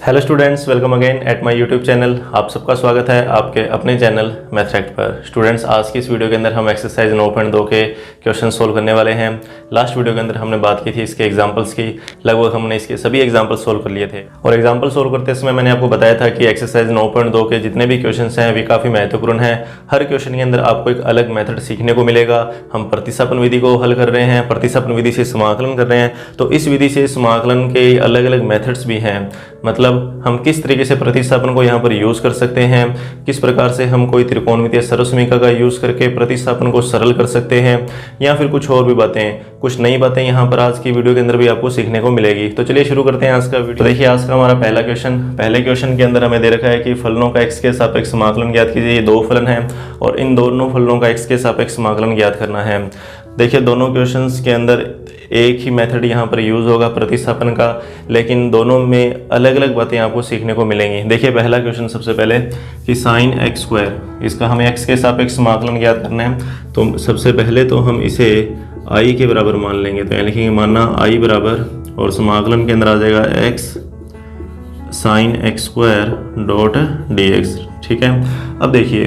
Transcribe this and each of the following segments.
Hello students, welcome again at my YouTube channel. आप सबका स्वागत है आपके अपने चैनल मैथफैक्ट पर। स्टूडेंट्स, आज की इस वीडियो के अंदर हम एक्सरसाइज 9.2 के क्वेश्चन सोल्व करने वाले हैं। लास्ट वीडियो के अंदर हमने बात की थी इसके एग्जांपल्स की। लगभग हमने इसके सभी एग्जांपल सोल्व कर लिए थे और एग्जांपल सोल्व करते समय मैंने आपको बताया था कि एक्सरसाइज 9.2 के जितने भी क्वेश्चन हैं वे काफ़ी महत्वपूर्ण हैं। हर क्वेश्चन के अंदर आपको एक अलग मेथड सीखने को मिलेगा। हम प्रतिस्थापन विधि को हल कर रहे हैं, प्रतिस्थापन विधि से समाकलन कर रहे हैं, तो इस विधि से समाकलन के अलग अलग मेथड्स भी हैं। मतलब हम किस तरीके से प्रतिस्थापन को यहाँ पर यूज़ कर सकते हैं, किस प्रकार से हम कोई त्रिकोणमितीय सर्वसमीकरण का यूज़ करके प्रतिस्थापन को सरल कर सकते हैं, या फिर कुछ और भी बातें, कुछ नई बातें यहाँ पर आज की वीडियो के अंदर भी आपको सीखने को मिलेगी। तो चलिए शुरू करते हैं आज का वीडियो। देखिए, आज का हमारा पहला क्वेश्चन, पहले क्वेश्चन के अंदर हमें दे रखा है कि फलनों का x के सापेक्ष समाकलन ज्ञात कीजिए। ये दो फलन हैं और इन दोनों फलनों का x के सापेक्ष समाकलन ज्ञात करना है। देखिए, दोनों क्वेश्चंस के अंदर एक ही मेथड यहाँ पर यूज़ होगा प्रतिस्थापन का, लेकिन दोनों में अलग अलग बातें आपको सीखने को मिलेंगी। देखिए, पहला क्वेश्चन सबसे पहले कि साइन एक्स स्क्वायर, इसका हमें x के सापेक्ष समाकलन ज्ञात करना है। तो सबसे पहले तो हम इसे i के बराबर मान लेंगे। तो यहाँ लिखेंगे माना i बराबर और समाकलन के अंदर आ जाएगा x sine x square dot dx। ठीक है। अब देखिए,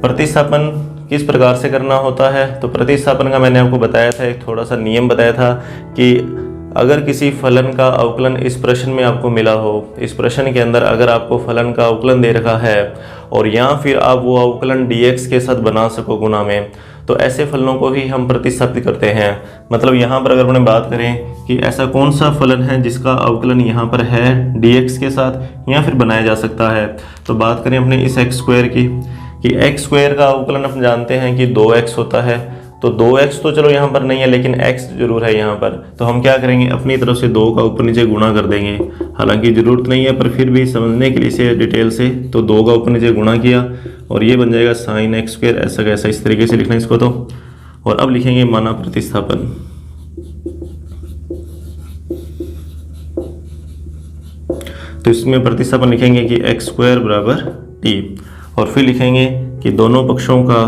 प्रतिस्थापन किस प्रकार से करना होता है। तो प्रतिस्थापन का मैंने आपको बताया था, एक थोड़ा सा नियम बताया था कि अगर किसी फलन का अवकलन इस प्रश्न में आपको मिला हो, इस प्रश्न के अंदर अगर आपको फलन का अवकलन दे रखा है और या फिर आप वो अवकलन dx के साथ बना सको गुणा में, तो ऐसे फलनों को ही हम प्रतिस्थापित करते हैं। मतलब यहाँ पर अगर अपने बात करें कि ऐसा कौन सा फलन है जिसका अवकलन यहाँ पर है dx के साथ या फिर बनाया जा सकता है, तो बात करें अपने इस एक्स स्क्वायर की कि एक्स स्क्वायर का अवकलन हम जानते हैं कि 2x होता है। तो 2x तो चलो यहाँ पर नहीं है, लेकिन x जरूर है यहाँ पर। तो हम क्या करेंगे, अपनी तरफ से 2 का ऊपर नीचे गुणा कर देंगे। हालांकि ज़रूरत नहीं है, पर फिर भी समझने के लिए इसे डिटेल से, तो 2 का ऊपर नीचे गुणा किया और ये बन जाएगा साइन एक्स स्क्वायर। ऐसा कैसा, इस तरीके से लिखना इसको। तो और अब लिखेंगे माना प्रतिस्थापन। तो इसमें प्रतिस्थापन लिखेंगे कि एक्स स्क्वायर बराबर टी, और फिर लिखेंगे कि दोनों पक्षों का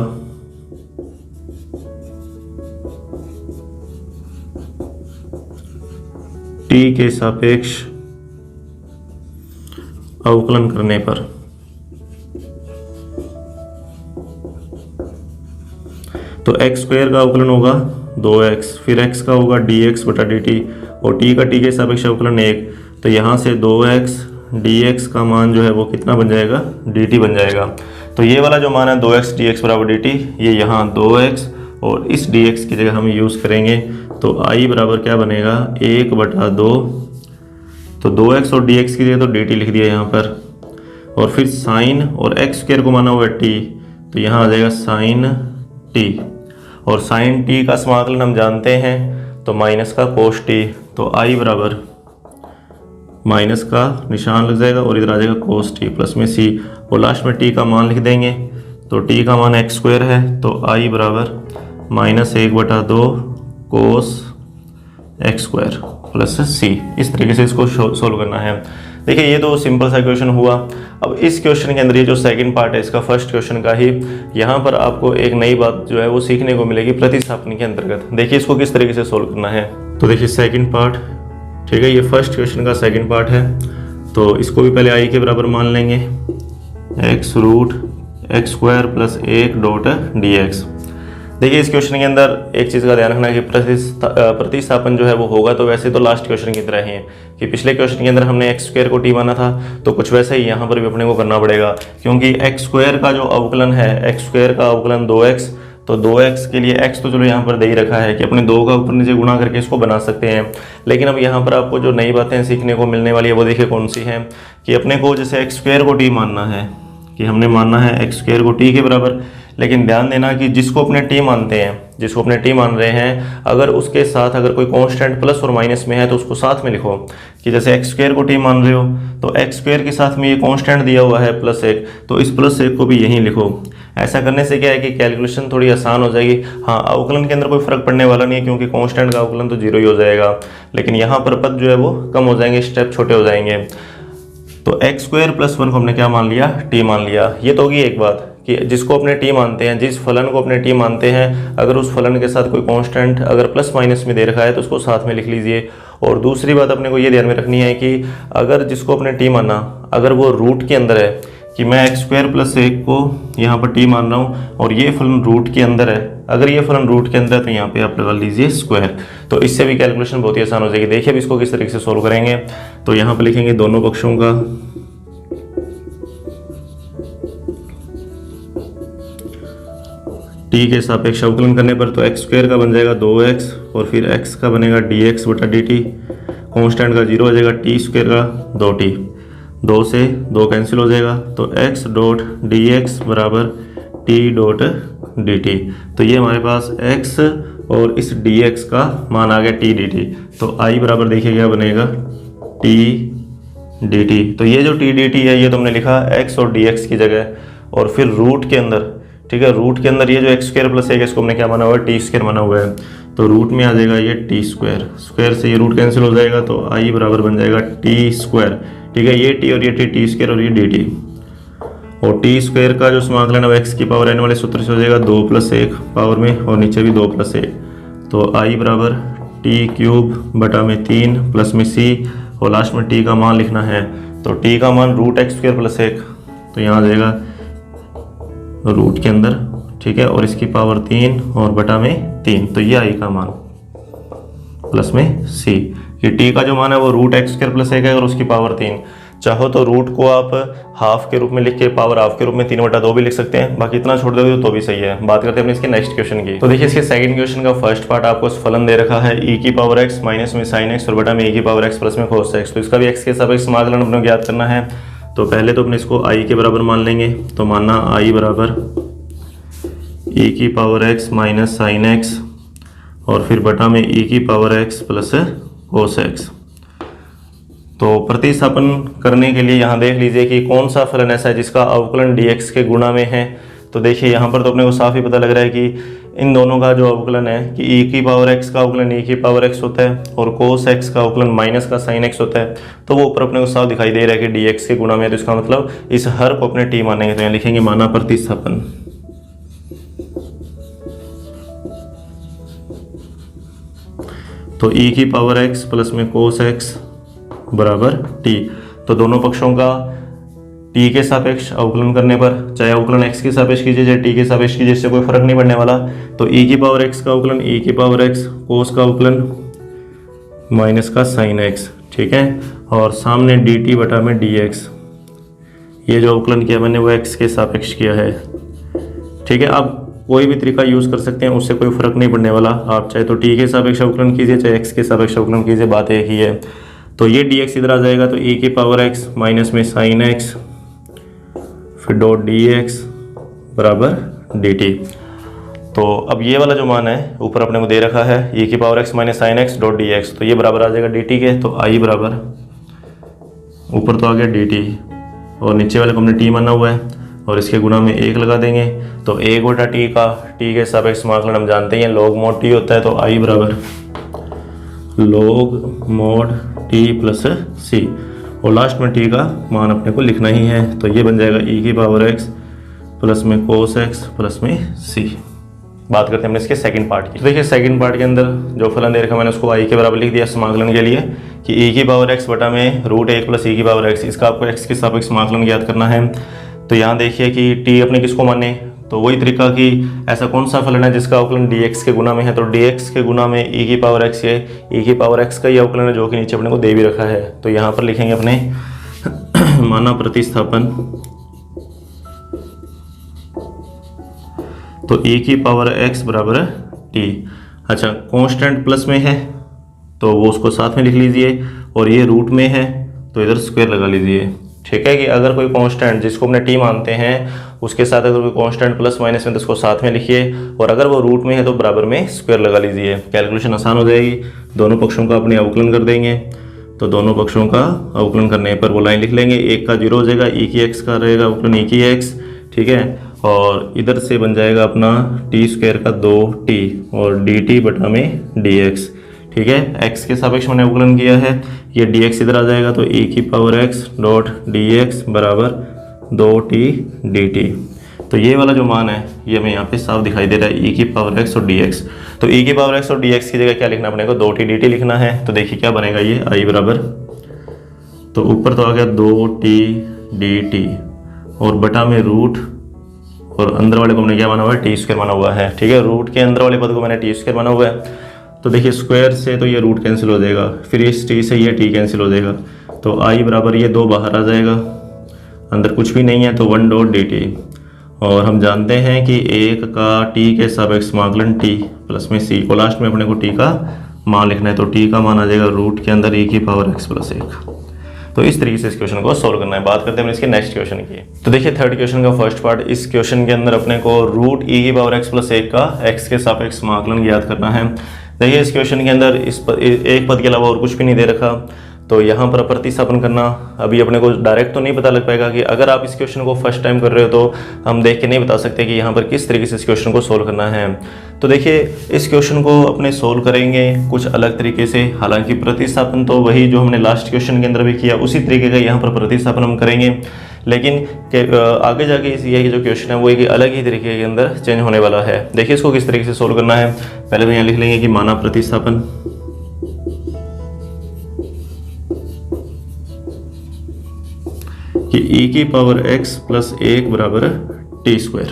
t के सापेक्ष अवकलन करने पर। तो एक्स स्क्वायर का अवकलन होगा 2x, फिर x का होगा dx बटा dt, और t का t के सापेक्ष अवकलन 1। तो यहाँ से 2x dx का मान जो है वो कितना बन जाएगा, dt बन जाएगा। तो ये वाला जो मान है 2x dx बराबर dt, ये यहाँ 2x और इस dx की जगह हम यूज़ करेंगे। तो i बराबर क्या बनेगा, 1/2। तो 2x और dx की जगह तो dt लिख दिया यहाँ पर, और फिर साइन और x स्क्वायर को माना हुआ t, तो यहाँ आ जाएगा साइन t, और साइन t का समाकलन हम जानते हैं तो माइनस का कोस t। तो i बराबर माइनस का निशान लग जाएगा और इधर आ जाएगा कोस टी प्लस में c, और लास्ट में t का मान लिख देंगे। तो t का मान एक्स स्क्वायर है, तो i बराबर -1/2 cos x square plus c। इस तरीके से इसको सोल्व करना है। देखिए, ये तो सिंपल सा क्वेश्चन हुआ। अब इस क्वेश्चन के अंदर ये जो सेकंड पार्ट है इसका फर्स्ट क्वेश्चन का ही, यहाँ पर आपको एक नई बात जो है वो सीखने को मिलेगी प्रतिस्थापन के अंतर्गत। देखिए, इसको किस तरीके से सोल्व करना है। तो देखिए, सेकंड पार्ट, ठीक है, ये फर्स्ट क्वेश्चन का सेकंड पार्ट है। तो इसको भी पहले i के बराबर मान लेंगे, x root x square plus 1 dot dx। देखिए, इस क्वेश्चन के अंदर एक चीज़ का ध्यान रखना है कि प्रतिस्थापन जो है वो होगा तो वैसे तो लास्ट क्वेश्चन की तरह ही है कि पिछले क्वेश्चन के अंदर हमने एक्स स्क्वायर को t माना था, तो कुछ वैसा ही यहाँ पर भी अपने को करना पड़ेगा, क्योंकि एक्स स्क्वायर का जो अवकलन है, एक्स स्क्वायर का अवकलन 2x, तो 2x के लिए x तो चलो यहाँ पर दे ही रखा है कि अपने 2 का ऊपर नीचे गुणा करके इसको बना सकते हैं। लेकिन अब यहाँ पर आपको जो नई बातें सीखने को मिलने वाली है वो देखिए कौन सी हैं, कि अपने को जैसे एक्स स्क्वायर को t मानना है, कि हमने मानना है एक्स स्क्वायर को t के बराबर। लेकिन ध्यान देना कि जिसको अपने t मानते हैं, जिसको अपने t मान रहे हैं, अगर उसके साथ अगर कोई कांस्टेंट प्लस और माइनस में है तो उसको साथ में लिखो। कि जैसे एक्स स्क्वायर को t मान रहे हो तो एक्स स्क्वायर के साथ में ये कांस्टेंट दिया हुआ है +1, तो इस +1 को भी यहीं लिखो। ऐसा करने से क्या है कि कैलकुलेशन थोड़ी आसान हो जाएगी। हाँ, अवकलन के अंदर कोई फर्क पड़ने वाला नहीं है, क्योंकि कांस्टेंट का अवकलन तो 0 ही हो जाएगा, लेकिन यहाँ पर पद जो है वो कम हो जाएंगे, स्टेप छोटे हो जाएंगे। तो एक्स स्क्वायर प्लस 1 को हमने क्या मान लिया, t मान लिया। ये तो होगी एक बात कि जिसको अपने t मानते हैं, जिस फलन को अपने t मानते हैं, अगर उस फलन के साथ कोई कांस्टेंट अगर प्लस माइनस में दे रखा है तो उसको साथ में लिख लीजिए। और दूसरी बात अपने को ये ध्यान में रखनी है कि अगर जिसको अपने टी माना, अगर वो रूट के अंदर है कि मैं एक्स स्क्वायर प्लस 1 को यहाँ पर टी मान रहा हूँ और ये फलन रूट के अंदर है, अगर ये फलन रूट के अंदर है तो यहाँ पे आप लगा लीजिए स्क्वायर, तो इससे भी कैलकुलेशन बहुत ही आसान हो जाएगी। देखिए अब इसको किस तरीके से सोल्व करेंगे। तो यहाँ पर लिखेंगे दोनों पक्षों का टी के सापेक्ष अवकलन करने पर तो एक्स स्क्वायर का बन जाएगा 2x और फिर x का बनेगा dx बटा dt, कॉन्स्टेंट का 0 हो जाएगा, टी स्क्वायर का 2t, 2 से 2 कैंसिल हो जाएगा, तो x डॉट dx बराबर t डॉट dt। तो ये हमारे पास x और इस dx का मान आ गया t dt। तो i बराबर देखिए क्या बनेगा t dt। तो ये जो t dt है ये तुमने लिखा x और dx की जगह, और फिर रूट के अंदर, ठीक है, रूट के अंदर ये जो एक्स स्क्वायर प्लस 1 इसको हमने क्या माना हुआ है, टी स्क्वायर माना हुआ है, तो रूट में आ जाएगा ये टी स्क्वायर, स्क्वायर से ये रूट कैंसिल हो जाएगा, तो आई बराबर बन जाएगा टी स्क्वायर, ठीक है, ये टी और ये टी स्क्वायर और ये डी टी, और टी स्क्वायर का जो समाकलन है वो एक्स की पावर एन वाले सूत्र से हो जाएगा 2 + 1 पावर में, और नीचे भी 2 + 1, तो आई बराबर टी क्यूब बटा में 3 प्लस में सी, और लास्ट में टी का मान लिखना है, तो टी का मान रूट एक्स स्क्वायर प्लस 1, तो यहाँ आ जाएगा रूट के अंदर, ठीक है, और इसकी पावर 3 और बटा में 3, तो ये आई का मान प्लस में सी, कि टी का जो मान है वो रूट एक्स स्क्वायर प्लस 1 है और उसकी पावर 3, चाहो तो रूट को आप हाफ के रूप में लिख के पावर हाफ के रूप में 3/2 भी लिख सकते हैं, बाकी इतना छोड़ दोगे तो भी सही है। बात करते हैं अपने इसके नेक्स्ट क्वेश्चन की। तो देखिए इसके सेकंड क्वेश्चन का फर्स्ट पार्ट आपको फलन दे रखा है e की पावर x माइनस में sin x और बटा में e की पावर x प्लस में cos x, तो इसका भी x के सापेक्ष समाकलन अपने को ज्ञात करना है। तो पहले तो अपने इसको i के बराबर मान लेंगे, तो मानना i बराबर e की power x minus sine x और फिर बटा में e की power x plus cos x। तो प्रतिस्थापन करने के लिए यहाँ देख लीजिए कि कौन सा फलन ऐसा है जिसका अवकलन dx के गुणा में है। तो देखिए यहाँ पर तो अपने को साफ ही पता लग रहा है कि इन दोनों का जो अवकलन है कि e की पावर x का अवकलन e की पावर x होता है और cos x का अवकलन माइनस का sin x होता है, तो वो ऊपर अपने को साफ दिखाई दे रहा है कि dx के गुणा में, तो इसका मतलब इस हर को अपने t मानेंगे, तो यहाँ लिखेंगे माना प्रतिस्थापन। तो e की पावर x प्लस में cos x बराबर t, तो दोनों पक्षों का t के सापेक्ष अवकलन करने पर, चाहे अवकलन x के सापेक्ष कीजिए चाहे t के सापेक्ष कीजिए, इससे कोई फर्क नहीं पड़ने वाला। तो e की पावर x का अवकलन e की पावर x, cos का अवकलन माइनस का sin x, ठीक है, और सामने dt बटा में dx, ये जो अवकलन किया मैंने वो x के सापेक्ष किया है, ठीक है। अब कोई भी तरीका यूज़ कर सकते हैं, उससे कोई फर्क नहीं पड़ने वाला, आप चाहे तो t के सापेक्ष अवकलन कीजिए चाहे x के सापेक्ष अवकलन कीजिए, बात एक ही है। तो ये dx इधर आ जाएगा, तो e की पावर x माइनस में sin x फिर डॉट dx बराबर dt। तो अब ये वाला जो मान है ऊपर अपने को दे रखा है e की power x minus sine x dot dx, तो ये बराबर आ जाएगा dt के, तो i बराबर ऊपर तो आ गया dt और नीचे वाले को हमने t माना हुआ है और इसके गुणा में 1 लगा देंगे, तो 1/t का t के सापेक्ष समाकलन हम जानते हैं log mod t होता है, तो i बराबर log mod t plus c, और लास्ट में t का मान अपने को लिखना ही है, तो ये बन जाएगा e की पावर x प्लस में cos x प्लस में c। बात करते हैं हमने इसके सेकंड पार्ट की। तो देखिए सेकंड पार्ट के अंदर जो फलन दे रखा मैंने उसको i के बराबर लिख दिया समाकलन के लिए कि e की पावर x बटा में रूट 1 प्लस e की पावर x, इसका आपको x के सापेक्ष समाकलन ज्ञात करना है। तो यहाँ देखिए कि t अपने किसको माने, तो वही तरीका कि ऐसा कौन सा फलन है जिसका अवकलन dx के गुणा में है, तो dx के गुणा में e की पावर x है, e की पावर x का ही अवकलन है जो कि नीचे अपने को दे भी रखा है। तो यहाँ पर लिखेंगे अपने माना प्रतिस्थापन, तो e की पावर x बराबर t, अच्छा कांस्टेंट प्लस में है तो वो उसको साथ में लिख लीजिए, और ये रूट में है तो इधर स्क्वायर लगा लीजिए, ठीक है, कि अगर कोई कांस्टेंट जिसको अपने t मानते हैं उसके साथ अगर कोई कांस्टेंट प्लस माइनस में तो उसको साथ में लिखिए, और अगर वो रूट में है तो बराबर में स्क्वायर लगा लीजिए, कैलकुलेशन आसान हो जाएगी। दोनों पक्षों का अपने अवकलन कर देंगे, तो दोनों पक्षों का अवकलन करने पर वो लाइन लिख लेंगे, एक का 0 हो जाएगा, e की x का रहेगा अवकलन e की x, ठीक है, और इधर से बन जाएगा अपना टी स्क्वायर का 2t और dt बटा में dx, ठीक है, x के सापेक्ष मैंने अवकलन किया है, ये dx इधर आ जाएगा, तो e की पावर x डॉट dx बराबर 2t dt, तो ये वाला जो मान है ये हमें यहाँ पे साफ दिखाई दे रहा है, e की पावर x और dx। तो e की पावर x और dx की जगह क्या लिखना अपने को, 2t dt लिखना है। तो देखिए क्या बनेगा ये i बराबर, तो ऊपर तो आ गया 2t dt और बटा में रूट, और अंदर वाले को हमने क्या माना हुआ है, टी स्क्वायर माना हुआ है। ठीक है, रूट के अंदर वाले पद को मैंने टी स्क्वायर माना हुआ है। तो देखिए स्क्वायर से तो ये रूट कैंसिल हो जाएगा, फिर इस टी से ये टी कैंसिल हो जाएगा, तो आई बराबर ये 2 बाहर आ जाएगा, अंदर कुछ भी नहीं है तो 1 डॉट डी टी। और हम जानते हैं कि 1 का टी के सापेक्ष समाकलन टी प्लस में सी को लास्ट में अपने को टी का मान लिखना है। तो टी का मान आ जाएगा रूट के अंदर e की पावर x प्लस 1। तो इस तरीके से इस क्वेश्चन को सोल्व करना है। बात करते हैं इसके नेक्स्ट क्वेश्चन की। तो देखिए थर्ड क्वेश्चन का फर्स्ट पार्ट, इस क्वेश्चन के अंदर अपने को रूट e की पावर x प्लस 1 का x के सापेक्ष समाकलन ज्ञात करना है। देखिए इस क्वेश्चन के अंदर एक पद के अलावा और कुछ भी नहीं दे रखा, तो यहाँ पर प्रतिस्थापन करना अभी अपने को डायरेक्ट तो नहीं पता लग पाएगा कि अगर आप इस क्वेश्चन को फर्स्ट टाइम कर रहे हो तो हम देख के नहीं बता सकते कि यहाँ पर किस तरीके से इस क्वेश्चन को सोल्व करना है। तो देखिए इस क्वेश्चन को अपने सोल्व करेंगे कुछ अलग तरीके से, हालांकि प्रतिस्थापन तो वही जो हमने लास्ट क्वेश्चन के अंदर भी किया उसी तरीके का यहाँ पर प्रतिस्थापन हम करेंगे, लेकिन आगे जाके ये जो क्वेश्चन है वो एक अलग ही तरीके के अंदर चेंज होने वाला है। देखिए इसको किस तरीके से सोल्व करना है। पहले तो यहाँ लिख लेंगे कि माना प्रतिस्थापन कि e की पावर x प्लस 1 बराबर टी स्क्वायर।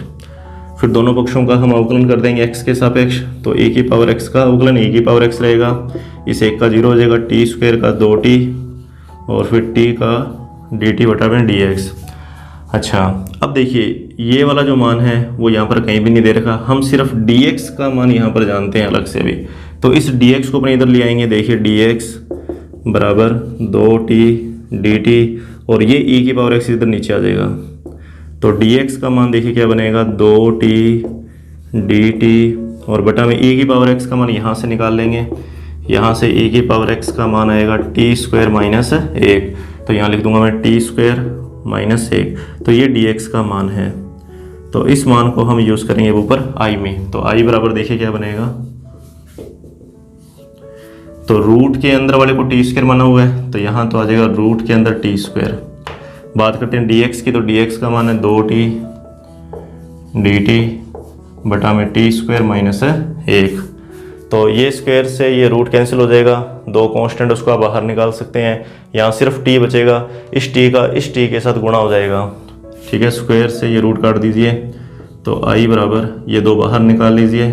फिर दोनों पक्षों का हम अवकलन कर देंगे x के सापेक्ष, तो e की पावर x का अवकलन e की पावर x रहेगा, इस 1 का 0 हो जाएगा, टी स्क्वायर का 2t और फिर t का dt बटा में dx। अच्छा अब देखिए ये वाला जो मान है वो यहाँ पर कहीं भी नहीं दे रखा, हम सिर्फ dx का मान यहाँ पर जानते हैं अलग से भी। तो इस dx को अपने इधर ले आएंगे, देखिए dx बराबर 2t dt और ये e की पावर x इधर नीचे आ जाएगा। तो dx का मान देखिए क्या बनेगा, 2t dt और बटा में e की पावर x का मान यहाँ से निकाल लेंगे, यहाँ से e की पावर x का मान आएगा टी स्क्वायर माइनस 1, तो यहाँ लिख दूंगा मैं टी स्क्वायर माइनस 1, तो ये dx का मान है। तो इस मान को हम यूज़ करेंगे ऊपर i में, तो i बराबर देखिए क्या बनेगा, तो रूट के अंदर वाले को टी स्क्वायर माना हुआ है तो यहाँ तो आ जाएगा रूट के अंदर टी स्क्वायर। बात करते हैं dx की, तो dx का मान है 2t dt बटा में टी स्क्वायर माइनस 1। तो ये स्क्वायर से ये रूट कैंसिल हो जाएगा, 2 कांस्टेंट उसको आप बाहर निकाल सकते हैं, यहाँ सिर्फ t बचेगा, इस t का इस t के साथ गुणा हो जाएगा। ठीक है, स्क्वायर से ये रूट काट दीजिए, तो i बराबर ये 2 बाहर निकाल लीजिए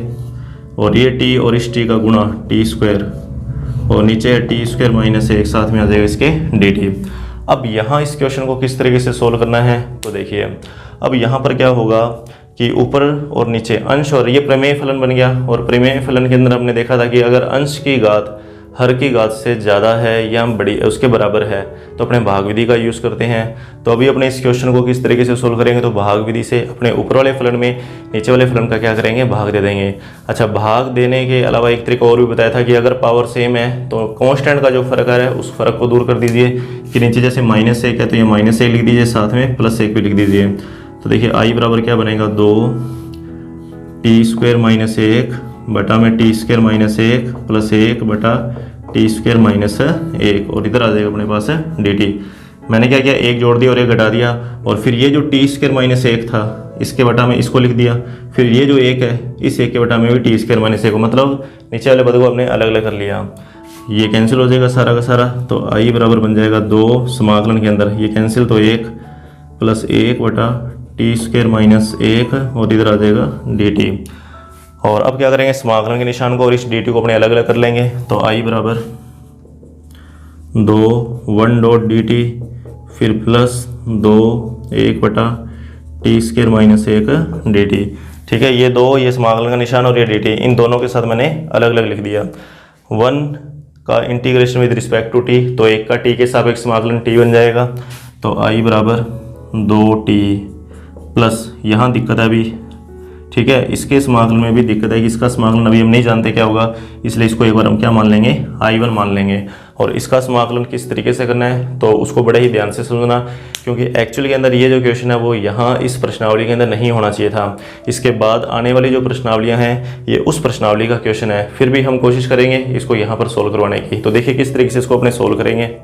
और ये t और इस t का गुणा टी स्क्वायर और नीचे है टी स्क्वायर माइनस 1, साथ में आ जाएगा इसके dt। अब यहाँ इस क्वेश्चन को किस तरीके से सोल्व करना है, तो देखिए अब यहाँ पर क्या होगा कि ऊपर और नीचे अंश, और ये प्रमेय फलन बन गया, और प्रमेय फलन के अंदर हमने देखा था कि अगर अंश की घात हर की घात से ज़्यादा है या बड़ी उसके बराबर है तो अपने भाग विधि का यूज़ करते हैं। तो अभी अपने इस क्वेश्चन को किस तरीके से सोल्व करेंगे, तो भाग विधि से अपने ऊपर वाले फलन में नीचे वाले फलन का क्या करेंगे, भाग दे देंगे। अच्छा, भाग देने के अलावा एक तरीका और भी बताया था कि अगर पावर सेम है तो कांस्टेंट का जो फर्क है उस फर्क को दूर कर दीजिए, कि नीचे जैसे -1 है तो ये -1 लिख दीजिए, साथ में +1 भी लिख दीजिए। तो देखिए i बराबर क्या बनेगा, 2 टी स्क्वायर माइनस 1 बटा में टी स्क्वायर माइनस 1 प्लस 1 बटा टी स्क्वायर माइनस 1, और इधर आ जाएगा अपने पास डी टी। मैंने क्या किया, 1 जोड़ दिया और 1 घटा दिया, और फिर ये जो टी स्क्वायर माइनस 1 था इसके बटा में इसको लिख दिया, फिर ये जो 1 है इस 1 के बटा में भी टी स्क्वायर माइनस 1 को, मतलब नीचे वाले पद को आपने अलग अलग कर लिया, ये कैंसिल हो जाएगा सारा का सारा। तो i बराबर बन जाएगा 2 समाकलन के अंदर ये कैंसिल, तो 1 प्लस 1 बटा टी स्क्वायर माइनस 1 और इधर आ जाएगा डी टी। और अब क्या करेंगे, समाकलन के निशान को और इस डी टी को अपने अलग अलग कर लेंगे। तो i बराबर 2 1 डॉट डी टी फिर प्लस 2 1 बटा T square minus 1 D T. ठीक है, ये 2 ये समाकलन का निशान और ये डी टी, इन दोनों के साथ मैंने अलग अलग लिख दिया। 1 का integration with respect to T, तो 1 का t के सापेक्ष समाकलन t बन जाएगा। तो i बराबर 2t प्लस यहाँ दिक्कत है अभी, ठीक है, इसके समाकलन में भी दिक्कत है कि इसका समाकलन अभी हम नहीं जानते क्या होगा, इसलिए इसको एक बार हम क्या मान लेंगे, i1 मान लेंगे। और इसका समाकलन किस तरीके से करना है तो उसको बड़े ही ध्यान से समझना, क्योंकि एक्चुअली के अंदर ये जो क्वेश्चन है वो यहाँ इस प्रश्नावली के अंदर नहीं होना चाहिए था। इसके बाद आने वाली जो प्रश्नावलियाँ हैं ये उस प्रश्नावली का क्वेश्चन है, फिर भी हम कोशिश करेंगे इसको यहाँ पर सोल्व करवाने की। तो देखिए किस तरीके से इसको अपने सोल्व करेंगे।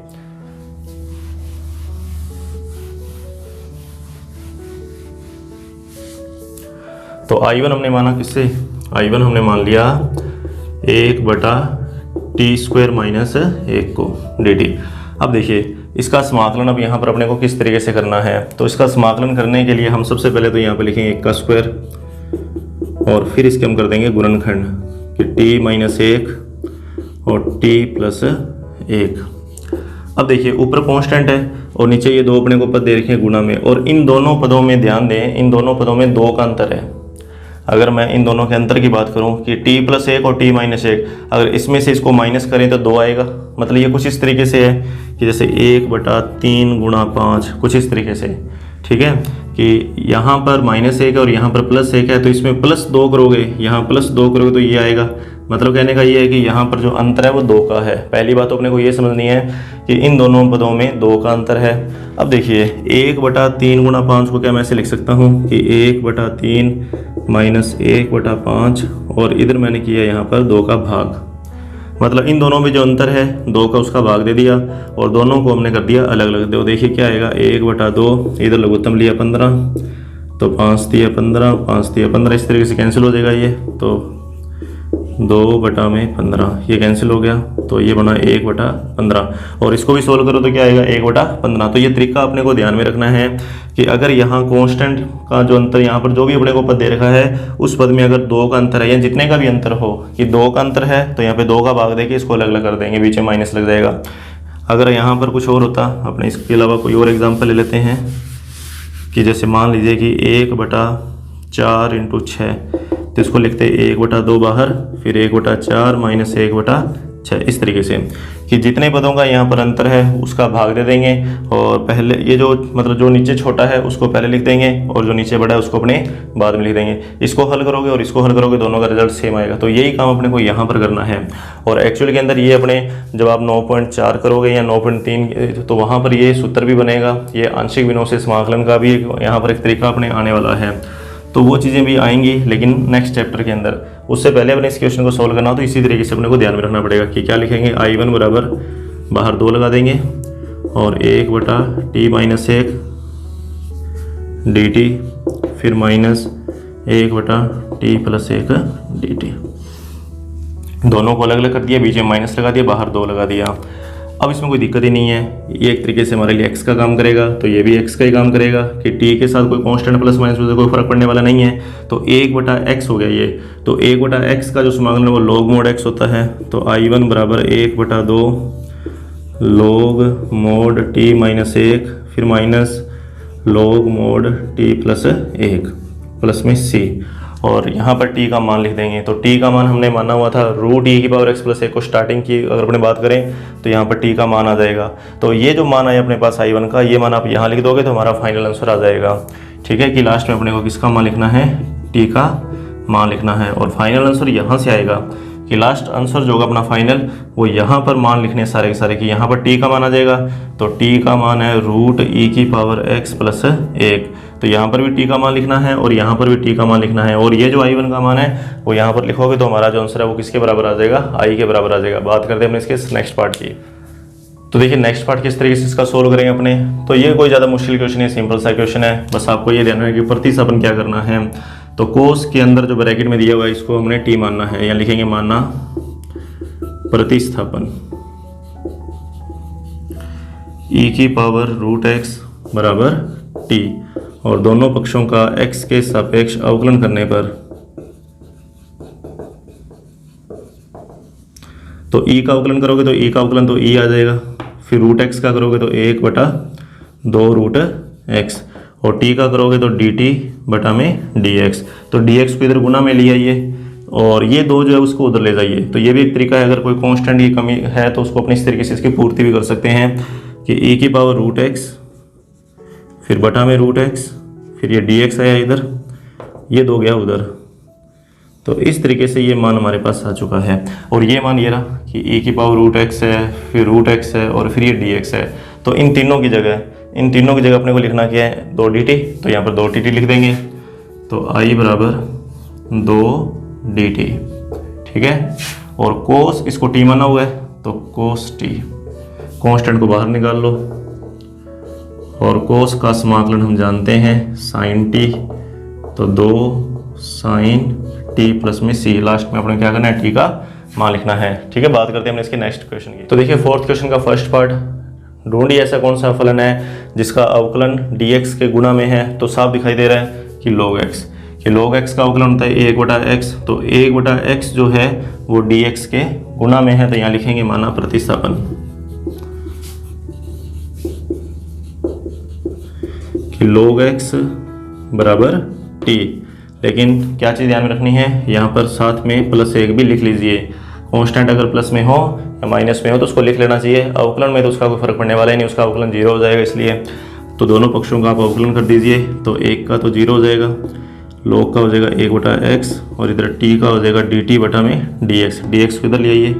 तो I1 हमने माना किससे, I1 हमने मान लिया 1/t² माइनस 1 को dt। अब देखिए इसका समाकलन अब यहाँ पर अपने को किस तरीके से करना है। तो इसका समाकलन करने के लिए हम सबसे पहले तो यहाँ पे लिखेंगे 1 का स्क्वायर और फिर इसके हम कर देंगे गुणनखंड कि t माइनस 1 और t प्लस 1। अब देखिए ऊपर कांस्टेंट है और नीचे ये दो अपने को पद दे रखे हैं गुणा में, और इन दोनों पदों में ध्यान दें, इन दोनों पदों में 2 का अंतर है। अगर मैं इन दोनों के अंतर की बात करूं कि t प्लस 1 और t माइनस 1, अगर इसमें से इसको माइनस करें तो 2 आएगा। मतलब ये कुछ इस तरीके से है कि जैसे 1/3 गुणा 5, कुछ इस तरीके से, ठीक है, कि यहाँ पर -1 और यहाँ पर +1 है, तो इसमें +2 करोगे, यहाँ +2 करोगे तो ये आएगा। मतलब कहने का ये है कि यहाँ पर जो अंतर है वो 2 का है। पहली बात तो अपने को ये समझनी है कि इन दोनों पदों में 2 का अंतर है। अब देखिए 1/3 गुणा 5 को क्या मैं ऐसे लिख सकता हूँ कि 1/3 माइनस 1/5, और इधर मैंने किया यहाँ पर 2 का भाग। मतलब इन दोनों में जो अंतर है 2 का, उसका भाग दे दिया और दोनों को हमने कर दिया अलग अलग। तो देखिए क्या आएगा, 1/2, इधर लघुत्तम लिया 15, तो 5 दिया 15, 5 दिया 15, इस तरीके से कैंसिल हो जाएगा ये। तो 2/15 ये कैंसिल हो गया, तो ये बना 1/15, और इसको भी सोल्व करो तो क्या आएगा 1/15। तो ये तरीका अपने को ध्यान में रखना है कि अगर यहाँ कांस्टेंट का जो अंतर, यहाँ पर जो भी अपने को पद दे रखा है उस पद में अगर 2 का अंतर है या जितने का भी अंतर हो कि 2 का अंतर है, तो यहाँ पे 2 का भाग देके इसको अलग अलग कर देंगे, बीच में माइनस लग जाएगा। अगर यहाँ पर कुछ और होता, अपने इसके अलावा कोई और एग्जाम्पल ले लेते हैं कि जैसे मान लीजिए कि 1/4 × 6, तो इसको लिखते हैं 1/2 बाहर, फिर 1/4 माइनस 1/6, इस तरीके से कि जितने पदों का यहाँ पर अंतर है उसका भाग दे देंगे, और पहले ये जो मतलब जो नीचे छोटा है उसको पहले लिख देंगे और जो नीचे बड़ा है उसको अपने बाद में लिख देंगे। इसको हल करोगे और इसको हल करोगे, दोनों का रिजल्ट सेम आएगा। तो यही काम अपने को यहाँ पर करना है। और एक्चुअल के अंदर ये अपने जब आप 9.4 करोगे या 9.3, तो वहाँ पर ये सूत्र भी बनेगा। ये आंशिक विनोद से समाकलन का भी यहाँ पर एक तरीका अपने आने वाला है। तो वो चीज़ें भी आएंगी लेकिन नेक्स्ट चैप्टर के अंदर। उससे पहले अपने इस क्वेश्चन को सॉल्व करना हो तो इसी तरीके से अपने को ध्यान में रखना पड़ेगा कि क्या लिखेंगे, I1 बराबर बाहर 2 लगा देंगे और 1/t माइनस 1 dt, फिर माइनस 1/t प्लस 1 dt। दोनों को अलग अलग कर दिया, बीच में माइनस लगा दिया, बाहर 2 लगा दिया। अब इसमें कोई दिक्कत ही नहीं है, ये एक तरीके से हमारे लिए x का काम करेगा, तो ये भी x का ही काम करेगा कि t के साथ कोई कांस्टेंट प्लस माइनस में कोई फर्क पड़ने वाला नहीं है। तो 1/x हो गया ये। तो 1/x का जो समाकलन है वो log mod x होता है। तो I1 बराबर 1/2 log mod t माइनस 1, फिर minus log mod t plus 1 plus में c, और यहाँ पर t का मान लिख देंगे। तो t का मान हमने माना हुआ था √e⁻x प्लस 1 को स्टार्टिंग की अगर अपने बात करें तो यहाँ पर t का मान आ जाएगा। तो ये जो मान आया अपने पास I1 का, ये मान आप यहाँ लिख दोगे तो हमारा फाइनल आंसर आ जाएगा। ठीक है, कि लास्ट में अपने को किसका मान लिखना है, t का मान लिखना है, और फाइनल आंसर यहाँ से आएगा कि लास्ट आंसर जो होगा अपना फाइनल वो यहाँ पर मान लिखने सारे के सारे कि यहाँ पर t का मान आ जाएगा। तो t का मान है √e⁻x प्लस 1, तो यहाँ पर भी t का मान लिखना है और यहाँ पर भी t का मान लिखना है, और ये जो I1 का मान है वो यहाँ पर लिखोगे तो हमारा जो आंसर है वो किसके बराबर आ जाएगा, I के बराबर आ जाएगा। बात करते हैं अपने इसके नेक्स्ट पार्ट की। तो देखिए नेक्स्ट पार्ट किस तरीके से इसका सोल्व करेंगे अपने। तो ये कोई ज़्यादा मुश्किल क्वेश्चन है, सिंपल सा क्वेश्चन है। बस आपको ये ध्यान है कि प्रतिस्थापन क्या करना है। तो कोस के अंदर जो ब्रैकेट में दिया हुआ है इसको हमने t मानना है, या लिखेंगे मानना प्रतिस्थापन e⁻√x बराबर t, और दोनों पक्षों का x के सापेक्ष अवकलन करने पर तो e का अवकलन करोगे तो e का अवकलन तो e आ जाएगा, फिर √x का करोगे तो 1/2√x, और t का करोगे तो dt बटा में dx। तो dx को इधर गुना में लिया ये, और ये 2 जो है उसको उधर ले जाइए। तो ये भी एक तरीका है, अगर कोई कांस्टेंट की कमी है तो उसको अपने इस तरीके से इसकी पूर्ति भी कर सकते हैं कि e⁻√x फिर बटा में √x, फिर ये dx आया इधर, ये 2 गया उधर। तो इस तरीके से ये मान हमारे पास आ चुका है, और ये मान ये रहा कि e⁻√x है, फिर √x है और फिर ये dx है। तो इन तीनों की जगह अपने को लिखना क्या है, 2 dt, तो यहाँ पर 2 dt लिख देंगे। तो I बराबर 2 dt, ठीक है। और कोस इसको t माना हुआ है तो कोस t, कांस्टेंट को बाहर निकाल लो, और कोस का समाकलन हम जानते हैं sin t, तो 2 साइन टी प्लस में सी, लास्ट में अपने क्या करना है, टी का मान लिखना है। ठीक है, बात करते हैं हमने इसके नेक्स्ट क्वेश्चन की। तो देखिए फोर्थ क्वेश्चन का फर्स्ट पार्ट, ढूंढिए ऐसा कौन सा फलन है जिसका अवकलन dx के गुणा में है। तो साफ दिखाई दे रहा है कि log x, कि log x का अवकलन होता है 1/x, तो 1/x जो है वो dx के गुणा में है, तो यहाँ लिखेंगे माना प्रतिस्थापन कि log x बराबर t। लेकिन क्या चीज़ ध्यान में रखनी है, यहाँ पर साथ में +1 भी लिख लीजिए। कांस्टेंट अगर प्लस में हो या माइनस में हो तो उसको लिख लेना चाहिए, अवकलन में तो उसका कोई फर्क पड़ने वाला ही नहीं, उसका अवकलन 0 हो जाएगा। इसलिए तो दोनों पक्षों का आप अवकलन कर दीजिए, तो एक का तो 0 हो जाएगा, log का हो जाएगा 1/x और इधर t का हो जाएगा dt बटा में dx, dx को इधर ले आइए,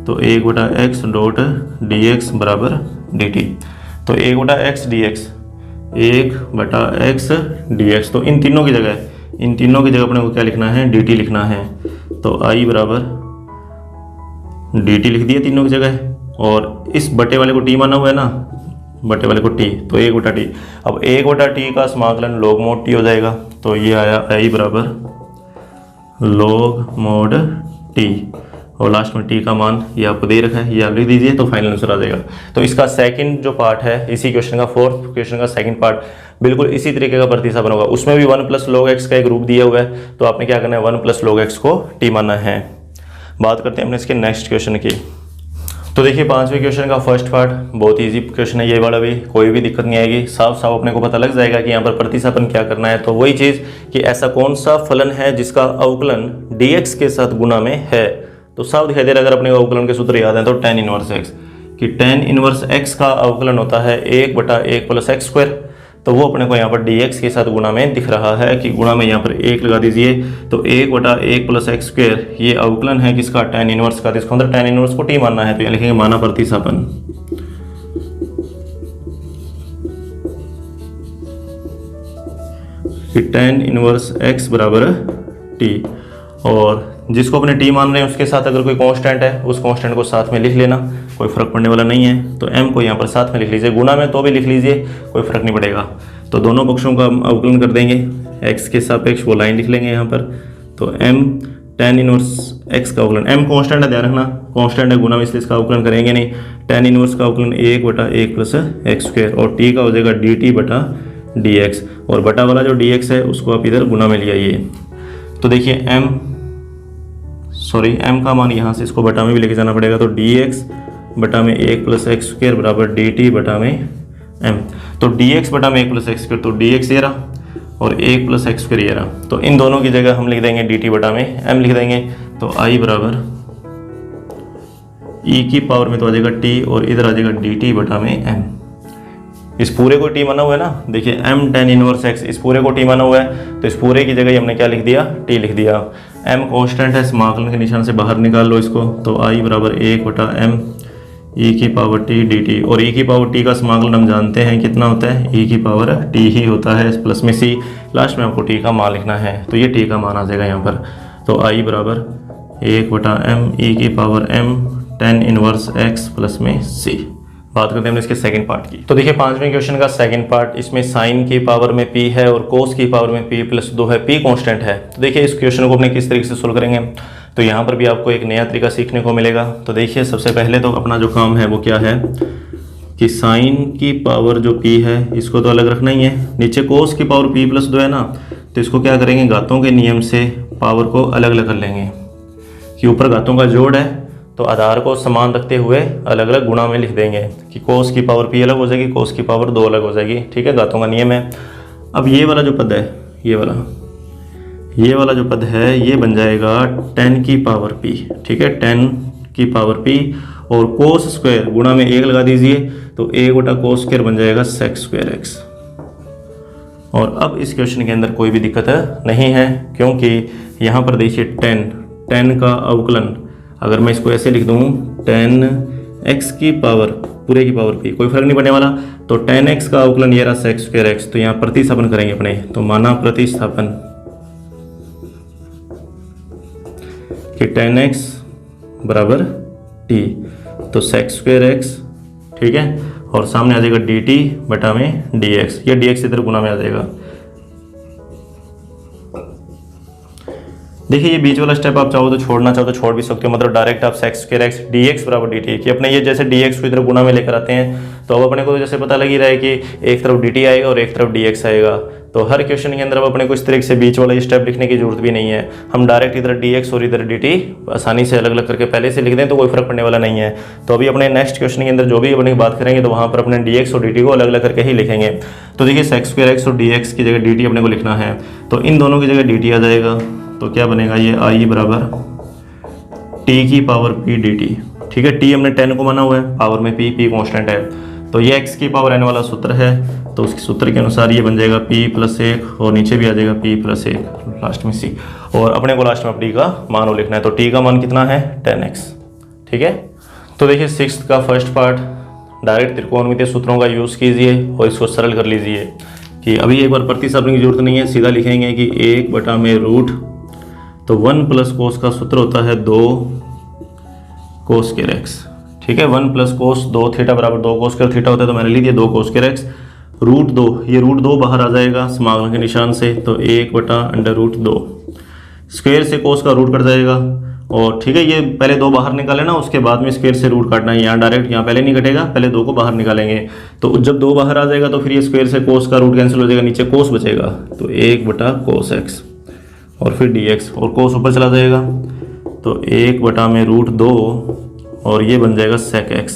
तो 1/x डॉट dx बराबर dt, तो 1/x dx, 1/x dx, तो इन तीनों की जगह अपने को क्या लिखना है, dt लिखना है। तो i बराबर dt लिख दिया तीनों की जगह, और इस बटे वाले को t माना हुआ है ना, बटे वाले को t, तो 1/t। अब 1/t का समाकलन log mod t हो जाएगा, तो ये आया i बराबर log mod t, और लास्ट में t का मान ये आपको दे रखा है, ये आप लिख दीजिए तो फाइनल आंसर आ जाएगा। तो इसका सेकंड जो पार्ट है इसी क्वेश्चन का, फोर्थ क्वेश्चन का सेकंड पार्ट बिल्कुल इसी तरीके का प्रतिस्थापन होगा। उसमें भी 1 + log x का एक रूप दिया हुआ है, तो आपने क्या करना है, 1 + log x को t मानना है। बात करते हैं अपने इसके नेक्स्ट क्वेश्चन की। तो देखिए पांचवें क्वेश्चन का फर्स्ट पार्ट बहुत इजी क्वेश्चन है ये वाला भी, कोई भी दिक्कत नहीं आएगी, साफ साफ अपने को पता लग जाएगा कि यहाँ पर प्रतिस्थापन क्या करना है। तो वही चीज़ कि ऐसा कौन सा फलन है जिसका अवकलन dx के साथ गुणा में है। तो साफ दिखाई दे रहा है, अगर अपने को अवकलन के सूत्र याद है तो tan इनवर्स x, कि tan इनवर्स x का अवकलन होता है 1/1 + x², तो वो अपने को यहाँ पर dx के साथ गुणा में दिख रहा है कि गुणा में यहाँ पर 1 लगा दीजिए, तो 1/1 + x² ये अवकलन है किसका, tan इनवर्स का। इसको अंदर tan इनवर्स को t मानना है, तो यहाँ लिखेंगे माना प्रतिस्थापन कि tan इनवर्स x बराबर t, और जिसको अपने t मान रहे हैं उसके साथ अगर कोई कांस्टेंट है उस कांस्टेंट को साथ में लिख लेना, कोई फर्क पड़ने वाला नहीं है। तो m को यहाँ पर साथ में लिख लीजिए, गुणा में तो भी लिख लीजिए, कोई फर्क नहीं पड़ेगा। तो दोनों पक्षों का हम अवकलन कर देंगे, x के सापेक्ष वो लाइन लिख लेंगे यहाँ पर। तो m tan इनवर्स x का अवकलन, m कांस्टेंट है, ध्यान रखना कांस्टेंट है, गुणा में इसलिए इसका अवकलन करेंगे नहीं। tan इनवर्स का अवकलन 1/1 + x², और t का हो जाएगा dt बटा dx, और बटा वाला जो dx है उसको आप इधर गुणा में ले आइए। तो देखिए m का मान यहाँ से इसको बटा में भी लेके जाना पड़ेगा, तो dx बटा में 1 + x² बराबर dt बटा में m। तो dx बटा में 1 + x², तो dx ये रहा और 1 + x² ये रहा, तो इन दोनों की जगह हम लिख देंगे dt बटा में m लिख देंगे। तो i बराबर e की पावर में तो आ जाएगा t, और इधर आ जाएगा dt बटा में m। इस पूरे को t माना हुआ है ना, देखिए m tan इनवर्स x इस पूरे को t माना हुआ है, तो इस पूरे की जगह हमने क्या लिख दिया, t लिख दिया। m कांस्टेंट है, समाकलन के निशान से बाहर निकाल लो इसको, तो i बराबर 1/m e की पावर t dt, और e की पावर t का समाकलन हम जानते हैं कितना होता है, e की पावर t ही होता है प्लस में c, लास्ट में आपको t का मान लिखना है, तो ये t का मान आ जाएगा यहाँ पर। तो i बराबर 1/m e की power m tan inverse x plus में c। बात करते हैं इसके सेकंड पार्ट की। तो देखिए पांचवें क्वेश्चन का सेकंड पार्ट, इसमें साइन की पावर में p है और कोस की पावर में p + 2 है, p कांस्टेंट है। तो देखिए इस क्वेश्चन को अपने किस तरीके से सोल्व करेंगे, तो यहाँ पर भी आपको एक नया तरीका सीखने को मिलेगा। तो देखिए सबसे पहले तो अपना जो काम है वो क्या है कि साइन की पावर जो p है इसको तो अलग रखना ही है, नीचे कोस की पावर p + 2 है ना, तो इसको क्या करेंगे, घातों के नियम से पावर को अलग अलग कर लेंगे, कि ऊपर घातों का जोड़ है तो आधार को समान रखते हुए अलग अलग गुणा में लिख देंगे, कि कोस की पावर p अलग हो जाएगी, कोस की पावर 2 अलग हो जाएगी। ठीक है, घातों का नियम है। अब ये वाला जो पद है, ये वाला जो पद है ये बन जाएगा tan की पावर p। ठीक है, tan की पावर p, और कोस स्क्वायर गुणा में 1 लगा दीजिए, तो 1/cos² बन जाएगा sec²x। और अब इस क्वेश्चन के अंदर कोई भी दिक्कत नहीं है, क्योंकि यहाँ पर देखिए tan का अवकलन अगर मैं इसको ऐसे लिख दूँ tan x की पावर पूरे की पावर p, कोई फर्क नहीं पड़ने वाला, तो tan x का अवकलन ये रहा sec²x। तो यहाँ प्रतिस्थापन करेंगे अपने, तो माना प्रतिस्थापन कि tan x बराबर t, तो sec²x। ठीक है, और सामने आ जाएगा dt बटा में dx, ये dx इधर गुना में आ जाएगा। देखिए ये बीच वाला स्टेप आप चाहो तो छोड़ना चाहो तो छोड़ भी सकते हो, मतलब डायरेक्ट आप sex square x D x बराबर डी टी, कि अपने ये जैसे डी एक्स को इधर गुना में लेकर आते हैं तो अब अपने को तो जैसे पता लग ही रहा है कि एक तरफ डी टी आएगा और एक तरफ डी एक्स आएगा। तो हर क्वेश्चन के अंदर अब अपने को इस तरीके से बीच वाला ये स्टेप लिखने की जरूरत भी नहीं है, हम डायरेक्ट इधर डी एक्स और इधर डी टी आसानी से अलग अलग करके पहले से लिख दें तो कोई फर्क पड़ने वाला नहीं है। तो अभी अपने नेक्स्ट क्वेश्चन के अंदर जो भी अपने बात करेंगे तो वहाँ पर अपने डी एक्स और डी टी को अलग अलग करके ही लिखेंगे। तो देखिए सेक्स स्क्वायर एक्स और डी एक्स की जगह डी टी अपने को लिखना है, तो इन दोनों की जगह डी टी आ जाएगा, तो क्या बनेगा ये आई बराबर टी की पावर पी डी टी। ठीक है, टी हमने 10 को माना हुआ है, पावर में पी, पी कॉन्स्टेंट है, तो ये एक्स की पावर एन वाला सूत्र है, तो उसके सूत्र के अनुसार ये बन जाएगा पी प्लस 1 और नीचे भी आ जाएगा पी प्लस 1, लास्ट में सी, और अपने को लास्ट में टी का मान लिखना है। तो टी का मान कितना है 10x। ठीक है, तो देखिए 6th का फर्स्ट पार्ट, डायरेक्ट त्रिकोणमितीय सूत्रों का यूज़ कीजिए और इसको सरल कर लीजिए कि अभी एक बार प्रतिस्थापन की जरूरत नहीं है, सीधा लिखेंगे कि 1/रूट, तो 1 प्लस कोस का सूत्र होता है 2 कोस स्क्वायर एक्स। ठीक है, 1 प्लस कोस 2 थीटा बराबर 2 कोस स्क्वायर थीटा होता है, तो मैंने लिख दिया 2 कोस स्क्वायर एक्स। रूट 2, ये रूट 2 बाहर आ जाएगा समाकलन के निशान से, तो 1/√2 स्क्वायर से कोस का रूट कट जाएगा, और ठीक है ये पहले 2 बाहर निकाले ना, उसके बाद में स्क्वायर से रूट काटना है, यहाँ डायरेक्ट यहाँ पहले नहीं कटेगा, पहले 2 को बाहर निकालेंगे, तो जब 2 बाहर आ जाएगा तो फिर ये स्क्वायर से कोस का रूट कैंसिल हो जाएगा, नीचे कोस बचेगा, तो 1/cos x और फिर dx, और कोस ऊपर चला जाएगा, तो 1/√2 और ये बन जाएगा sec x।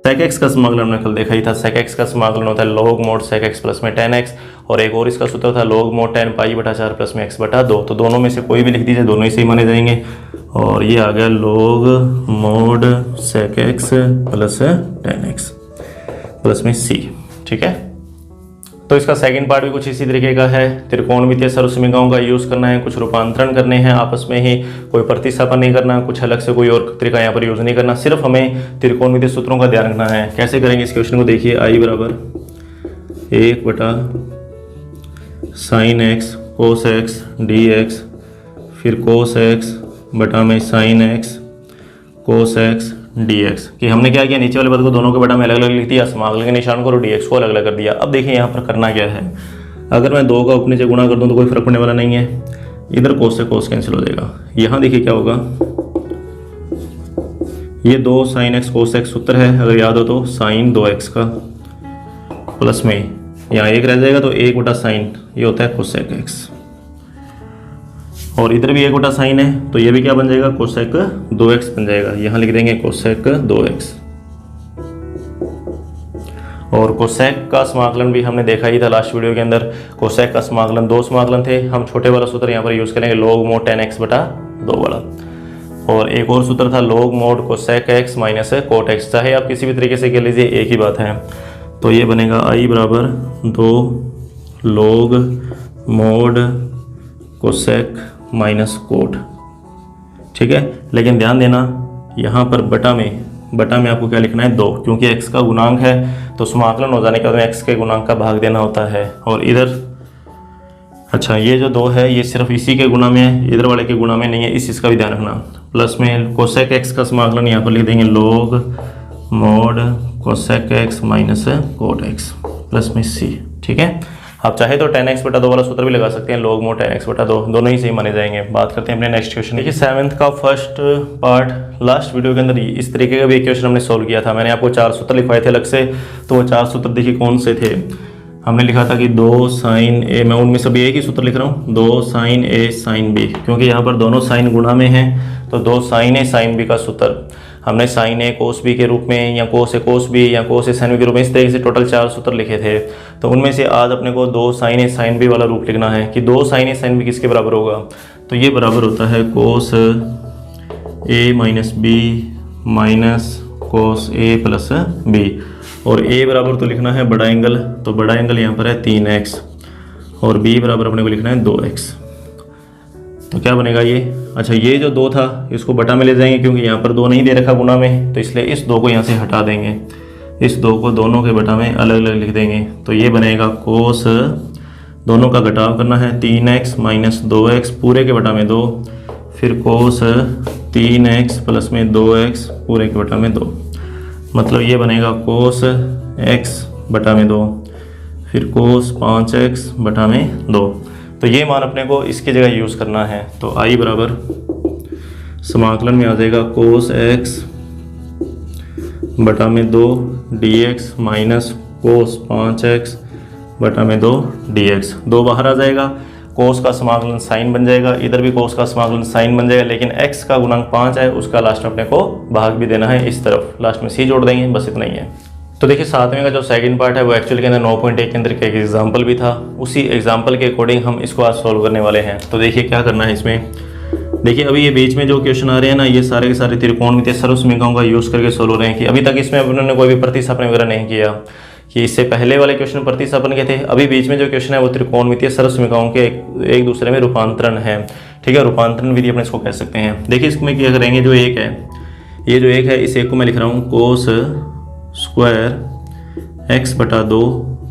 sec x का समाकलन हमने कल देखा ही था, sec x का समाकलन होता है log mod sec x plus में 10x, और एक और इसका सूत्र था log mod 10 π/4 प्लस में x/2, तो दोनों में से कोई भी लिख दीजिए, दोनों ही सही माने जाएंगे, और ये आ गया log mod sec x plus 10x plus में c। ठीक है, तो इसका सेकंड पार्ट भी कुछ इसी तरीके का है, त्रिकोणमितीय सर्वसमीकरणों का यूज़ करना है, कुछ रूपांतरण करने हैं आपस में ही, कोई प्रतिस्थापन नहीं करना, कुछ अलग से कोई और तरीका यहाँ पर यूज़ नहीं करना, सिर्फ हमें त्रिकोणमितीय सूत्रों का ध्यान रखना है। कैसे करेंगे इस क्वेश्चन को देखिए, आई बराबर 1/sin x cos x dx, फिर cos x बटा में sin x cos x dx, कि हमने क्या किया, नीचे वाले पद को दोनों के बटा में अलग अलग लिख दिया, समाकलन के निशान को और dx को अलग अलग कर दिया। अब देखिए यहाँ पर करना क्या है, अगर मैं 2 का ऊपर से गुणा कर दूँ तो कोई फर्क पड़ने वाला नहीं है, इधर कोस से कोस कैंसिल हो जाएगा, यहाँ देखिए क्या होगा, ये 2 sin x cos x सूत्र है, अगर याद हो तो sin 2x का प्लस में यहाँ 1 रह जाएगा, तो 1/sin ये होता है cosec x, और इधर भी 1/sin है, तो ये भी क्या बन जाएगा, cosec 2x बन जाएगा, यहाँ लिख देंगे cosec 2x। और cosec का समाकलन भी हमने देखा ही था लास्ट वीडियो के अंदर, cosec का समाकलन 2 समाकलन थे, हम छोटे वाला सूत्र यहाँ पर यूज़ करेंगे log mod 10x/2 वाला, और एक और सूत्र था log mod cosec x minus cot x, चाहे आप किसी भी तरीके से कह लीजिए एक ही बात है। तो ये बनेगा आई बराबर 2 log mod cosec minus cot. ठीक है, लेकिन ध्यान देना यहाँ पर बटा में आपको क्या लिखना है 2, क्योंकि x का गुणांक है, तो समाकलन हो जाने के बाद x के गुणांक का भाग देना होता है, और इधर अच्छा ये जो 2 है ये सिर्फ इसी के गुणा में है, इधर वाले के गुणा में नहीं है, इस चीज़ का भी ध्यान रखना। प्लस में कोसेक x का समाकलन यहाँ पर लिख देंगे log mod cosec x minus cot x plus में c। ठीक है, आप चाहे तो 10x/2 वाला सूत्र भी लगा सकते हैं, log mod 10x/2, दोनों ही सही माने जाएंगे। बात करते हैं अपने नेक्स्ट क्वेश्चन। देखिए 7th का फर्स्ट पार्ट, लास्ट वीडियो के अंदर इस तरीके का भी एक क्वेश्चन हमने सोल्व किया था, मैंने आपको 4 सूत्र लिखवाए थे अलग से, तो वो 4 सूत्र देखिए कौन से थे। हमने लिखा था कि 2 sin a, मैं उनमें सभी एक ही सूत्र लिख रहा हूँ, 2 sin a sin b, क्योंकि यहाँ पर दोनों साइन गुणा में हैं, तो 2 sin a sin b का सूत्र हमने sin a cos b के रूप में, या cos a cos b, या cos a sin b के रूप में, इस तरीके से टोटल 4 सूत्र लिखे थे। तो उनमें से आज अपने को 2 sin a sin b वाला रूप लिखना है कि 2 sin a sin b किसके बराबर होगा, तो ये बराबर होता है cos a minus b minus cos a plus b, और a बराबर तो लिखना है बड़ा एंगल, तो बड़ा एंगल यहाँ पर है 3x, और b बराबर अपने को लिखना है 2x। तो क्या बनेगा ये, अच्छा ये जो 2 था इसको बटा में ले जाएंगे, क्योंकि यहाँ पर 2 नहीं दे रखा गुना में, तो इसलिए इस 2 को यहाँ से हटा देंगे, इस 2 को दोनों के बटा में अलग अलग लिख देंगे। तो ये बनेगा कोस, दोनों का घटाव करना है, 3x माइनस 2x पूरे के बटा में 2, फिर कोस 3x प्लस में 2x पूरे के बटा में 2, मतलब ये बनेगा कोस x बटा में 2, फिर कोस 5x बटा में 2। तो ये मान अपने को इसकी जगह यूज़ करना है। तो आई बराबर समाकलन में आ जाएगा कोस एक्स बटा में 2 dx माइनस कोस 5x बटा में 2 dx। 2 बाहर आ जाएगा, कोस का समाकलन साइन बन जाएगा, इधर भी कोस का समाकलन साइन बन जाएगा, लेकिन x का गुणांक 5 है, उसका लास्ट में अपने को भाग भी देना है इस तरफ, लास्ट में c जोड़ देंगे, बस इतना ही है। तो देखिए 7वें का जो सेकंड पार्ट है वो एक्चुअली के अंदर 9.1 के अंदर का एक एग्जाम्पल भी था, उसी एग्जाम्पल के अकॉर्डिंग हम इसको आज सॉल्व करने वाले हैं। तो देखिए क्या करना है इसमें। देखिए अभी ये बीच में जो क्वेश्चन आ रहे हैं ना, ये सारे के सारे त्रिकोणमितीय सर्वसमीकरणों का यूज़ करके सोल्व हो रहे हैं। कि अभी तक इसमें उन्होंने कोई भी प्रतिस्थापन वगैरह नहीं किया, कि इससे पहले वाले क्वेश्चन प्रतिस्थापन के थे। अभी बीच में जो क्वेश्चन है वो त्रिकोणमितीय सर्वसमीकरणों के एक दूसरे में रूपांतरण है, ठीक है, रूपांतरण विधि अपने इसको कह सकते हैं। देखिए इसमें क्या करेंगे, जो एक है, ये जो एक है, इस एक को मैं लिख रहा हूँ कोस स्क्वायर एक्स बटा 2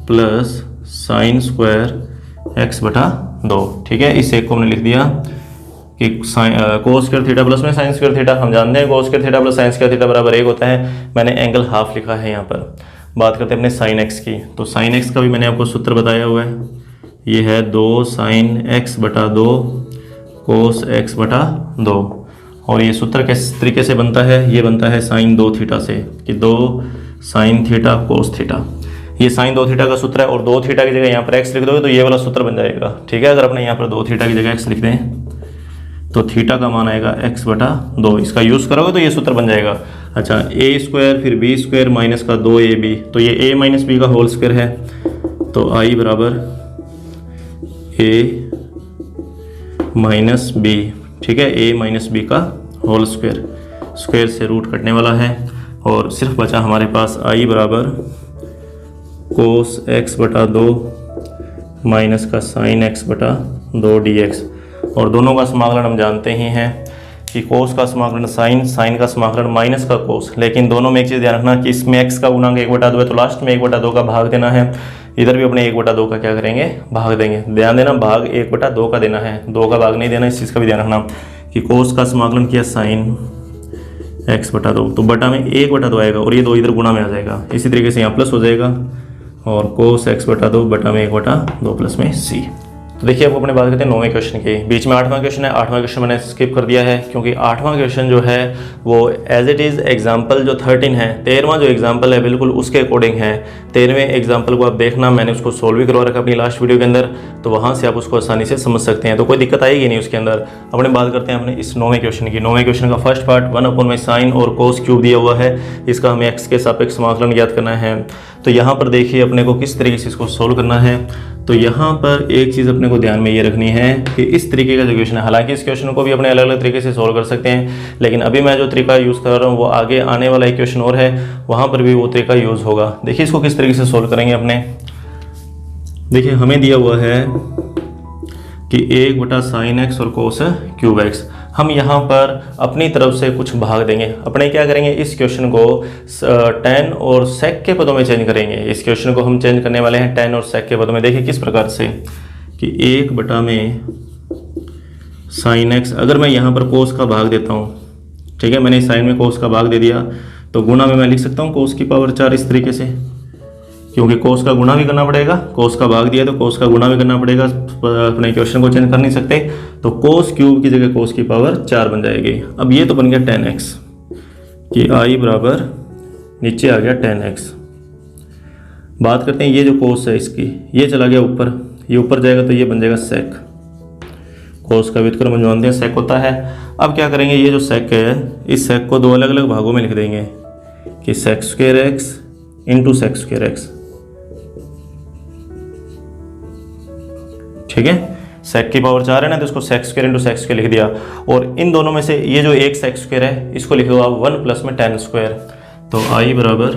प्लस साइन स्क्वायर एक्स बटा 2, ठीक है। इस एक को हमने लिख दिया कि कोस स्क्वायर थीटा प्लस में साइन स्क्वायर थीटा। हम जानते हैं cos square theta plus sine square theta बराबर 1 होता है। मैंने एंगल हाफ लिखा है यहाँ पर। बात करते हैं अपने साइन एक्स की। तो साइन एक्स का भी मैंने आपको सूत्र बताया हुआ है, ये है 2 साइन एक्स बटा 2 कोस एक्स बटा 2। और ये सूत्र किस तरीके से बनता है, ये बनता है साइन 2 थीटा से, कि 2 साइन थीटा कोस थीटा। ये साइन 2 थीटा का सूत्र है, और 2 थीटा की जगह यहाँ पर एक्स लिख दोगे तो ये वाला सूत्र बन जाएगा, ठीक है। अगर अपने यहाँ पर 2 थीटा की जगह एक्स लिख दें तो थीटा का मान आएगा x बटा 2। इसका यूज़ करोगे तो ये सूत्र बन जाएगा। अच्छा, ए स्क्वायर फिर बी स्क्वायर माइनस का 2ab, तो ये a माइनस बी का होल स्क्वायर है। तो आई बराबर a माइनस बी, ठीक है, a माइनस बी का होल स्क्वायर। स्क्वायर से रूट कटने वाला है और सिर्फ बचा हमारे पास आई बराबर कोस x बटा 2 माइनस का साइन x बटा 2 dx। और दोनों का समाकलन हम जानते ही हैं कि कोस का समाकलन साइन, साइन का समाकलन माइनस का कोस। लेकिन दोनों में एक चीज़ ध्यान रखना कि इसमें x का गुणांक 1/2 है, तो लास्ट में 1/2 का भाग देना है। इधर भी अपने 1/2 का क्या करेंगे, भाग देंगे। ध्यान देना, भाग 1/2 का देना है, 2 का भाग नहीं देना। इस चीज़ का भी ध्यान रखना कि कोस का समाकलन किया साइन x बटा 2, तो बटा में 1/2 आएगा और ये 2 इधर गुणा में आ जाएगा। इसी तरीके से यहाँ प्लस हो जाएगा और कोस x बटा 2 बटा में 1/2 प्लस में c। तो देखिए आपको अपने बात करते हैं 9वें क्वेश्चन की। बीच में 8वां क्वेश्चन है, 8वां क्वेश्चन मैंने स्किप कर दिया है क्योंकि 8वां क्वेश्चन जो है वो एज इट इज़ एग्जाम्पल जो 13 है, 13वां जो एग्जाम्पल है बिल्कुल उसके अकॉर्डिंग है। 13वें एग्जाम्पल को आप देखना, मैंने उसको सोल्व भी करवा रखा अपनी लास्ट वीडियो के अंदर, तो वहाँ से आप उसको आसानी से समझ सकते हैं, तो कोई दिक्कत आएगी नहीं उसके अंदर। अपने बात करते हैं अपने इस 9वें क्वेश्चन की। 9वें क्वेश्चन का फर्स्ट पार्ट 1/में साइन और कोस क्यूब दिया हुआ है, इसका हमें एक्स के सापेक्ष समाकलन ज्ञात करना है। तो यहाँ पर देखिए अपने को किस तरीके से इसको सोल्व करना है। तो यहाँ पर एक चीज़ अपने को ध्यान में ये रखनी है कि इस तरीके का जो क्वेश्चन है, हालांकि इस क्वेश्चन को भी अपने अलग अलग तरीके से सोल्व कर सकते हैं, लेकिन अभी मैं जो तरीका यूज़ कर रहा हूँ वो आगे आने वाला एक क्वेश्चन और है, वहाँ पर भी वो तरीका यूज़ होगा। देखिए इसको किस तरीके से सोल्व करेंगे अपने। देखिए हमें दिया हुआ है कि 1/sin x और कोस क्यूब x। हम यहाँ पर अपनी तरफ से कुछ भाग देंगे। अपने क्या करेंगे, इस क्वेश्चन को tan और sec के पदों में चेंज करेंगे। इस क्वेश्चन को हम चेंज करने वाले हैं tan और sec के पदों में। देखिए किस प्रकार से कि 1/sin x, अगर मैं यहाँ पर कोस का भाग देता हूँ, ठीक है, मैंने साइन में कोस का भाग दे दिया, तो गुणा में मैं लिख सकता हूँ कोस की पावर 4 इस तरीके से, क्योंकि कोस का गुणा भी करना पड़ेगा। कोस का भाग दिया तो कोस का गुणा भी करना पड़ेगा, अपने क्वेश्चन को चेंज कर नहीं सकते। तो कोस क्यूब की जगह कोस की पावर 4 बन जाएगी। अब ये तो बन गया tan x कि आई बराबर नीचे आ गया tan x। बात करते हैं ये जो कोस है इसकी, ये चला गया ऊपर, ये ऊपर जाएगा तो ये बन जाएगा sec। कोस का व्युत्क्रम हम जानते हैं sec होता है। अब क्या करेंगे, ये जो sec है इस sec को 2 अलग अलग भागों में लिख देंगे कि sec square x into sec square x, ठीक है। sec की पावर 4 है ना, तो इसको sec square into sec square लिख दिया। और इन दोनों में से ये जो एक sec स्क्वायर है इसको लिख दो आप 1 प्लस में tan स्क्वायर। तो आई बराबर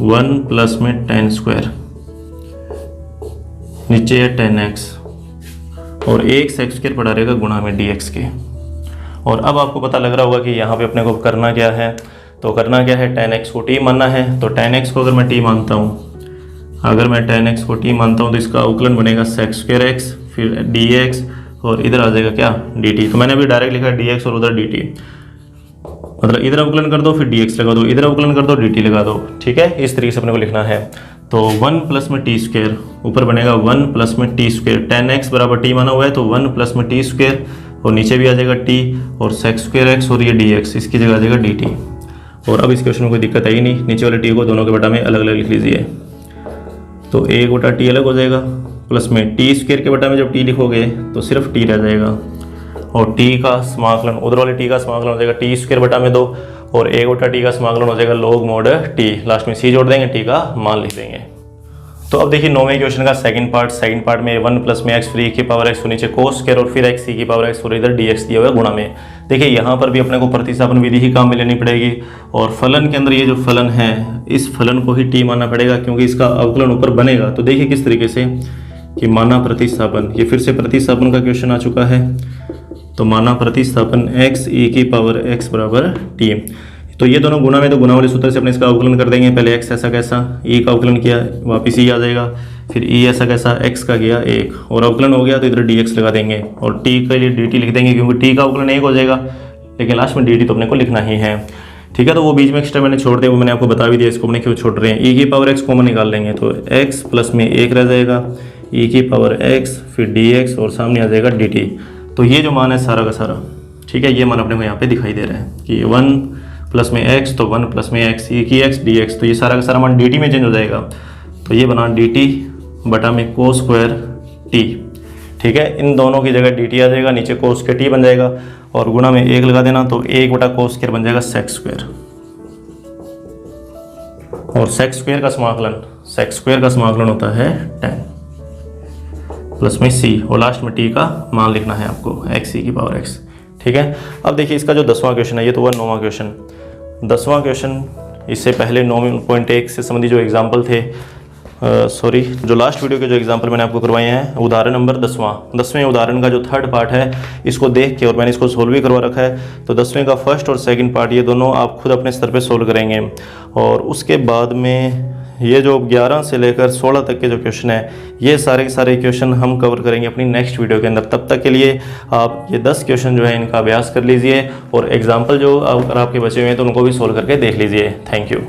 1 प्लस में tan स्क्वायर, नीचे है tan x और एक sec स्क्वायर पड़ा रहेगा गुणा में dx के। और अब आपको पता लग रहा होगा कि यहाँ पे अपने को करना क्या है। तो करना क्या है, tan x को t मानना है। तो tan x को अगर मैं t मानता हूँ, अगर मैं tan x को t मानता हूँ तो इसका अवकलन बनेगा sec स्क्वायर x फिर dx और इधर आ जाएगा क्या, dt। तो मैंने अभी डायरेक्ट लिखा dx और उधर dt, मतलब इधर अवकलन कर दो फिर dx लगा दो, इधर अवकलन कर दो dt लगा दो, ठीक है। इस तरीके से अपने को लिखना है। तो 1 प्लस में टी स्क्वायर, ऊपर बनेगा 1 प्लस में टी स्क्वायर, 10x बराबर टी माना हुआ है तो 1 प्लस में टी स्क्वायर, और नीचे भी आ जाएगा टी और सेक स्क्वायर एक्स और ये डी एक्स, इसकी जगह आ जाएगा डी टी। और अब इस क्वेश्चन में कोई दिक्कत आई नहीं, नीचे वाले टी को दोनों के बटा में अलग अलग लिख लीजिए। तो एक बटा टी अलग हो जाएगा, प्लस में टी स्क्वायर के बटा में जब टी लिखोगे तो सिर्फ टी रह जाएगा, और टी का समाकलन, उधर वाले टी का समाकलन हो जाएगा टी स्क्वायर बटा में 2, और एक बटा टी का समाकलन हो जाएगा log mod टी, लास्ट में सी जोड़ देंगे, टी का मान लिख देंगे। तो अब देखिए 9वें क्वेश्चन का सेकंड पार्ट में 1 प्लस में एक्स फिर e की पावर एक्स, नीचे कोस स्क्वायर और फिर एक्स e की पावर एक्स और इधर डी एक्स दिया हुआ है गुणा में। देखिए यहाँ पर भी अपने को प्रतिस्थापन विधि ही काम में लेनी पड़ेगी, और फलन के अंदर ये जो फलन है इस फलन को ही टी मानना पड़ेगा क्योंकि इसका अवकलन ऊपर बनेगा। तो देखिए किस तरीके से कि माना प्रतिस्थापन, ये फिर से प्रतिस्थापन का क्वेश्चन आ चुका है। तो माना प्रतिस्थापन x e की पावर x बराबर t, तो ये दोनों गुणा में, तो गुणा वाले सूत्र से अपने इसका अवकलन कर देंगे। पहले x ऐसा कैसा, e का अवकलन किया वापिस e आ जाएगा, फिर e ऐसा कैसा x का गया 1, और अवकलन हो गया तो इधर dx लगा देंगे, और t के लिए dt लिख देंगे क्योंकि t का अवकलन 1 हो जाएगा, लेकिन लास्ट में dt तो अपने को लिखना ही है। ठीक है, तो वो बीच में एक्स्ट्रा मैंने छोड़ दिया, वो मैंने आपको बता भी दिया इसको अपने क्यों छोड़ रहे हैं। e की पावर x कॉमन निकाल लेंगे तो x प्लस में 1 रह जाएगा, e की पावर x फिर dx और सामने आ जाएगा dt। तो ये जो मान है सारा का सारा, ठीक है, ये मान अपने को यहाँ पे दिखाई दे रहा है कि 1 प्लस में x तो 1 प्लस में x e की x dx, तो ये सारा का सारा मान dt में चेंज हो जाएगा। तो ये बना dt बटा में कोस स्क्वायर t, ठीक है, इन दोनों की जगह dt आ जाएगा, नीचे कोस स्क्वायर t बन जाएगा, और गुणा में 1 लगा देना तो 1 बटा कोस स्क्वायर बन जाएगा सेक स्क्वायर, और सेक स्क्वायर का समाकलन होता है 10 प्लस में c, और लास्ट में t का मान लिखना है आपको x e की पावर x। ठीक है, अब देखिए इसका जो 10वां क्वेश्चन है, ये तो हुआ 9वां क्वेश्चन। 10वां क्वेश्चन, इससे पहले 9.1 से संबंधी जो एग्जाम्पल थे, जो लास्ट वीडियो के जो एग्जाम्पल मैंने आपको करवाए हैं, उदाहरण नंबर 10वें उदाहरण का जो थर्ड पार्ट है, इसको देख के, और मैंने इसको सोल्व भी करवा रखा है, तो 10वें का फर्स्ट और सेकंड पार्ट ये दोनों आप खुद अपने स्तर पे सोल्व करेंगे, और उसके बाद में ये जो 11 से लेकर 16 तक के जो क्वेश्चन है, ये सारे के सारे क्वेश्चन हम कवर करेंगे अपनी नेक्स्ट वीडियो के अंदर। तब तक के लिए आप ये 10 क्वेश्चन जो है इनका अभ्यास कर लीजिए, और एग्जाम्पल जो अगर आपके बचे हुए हैं तो उनको भी सोल्व करके देख लीजिए। Thank you.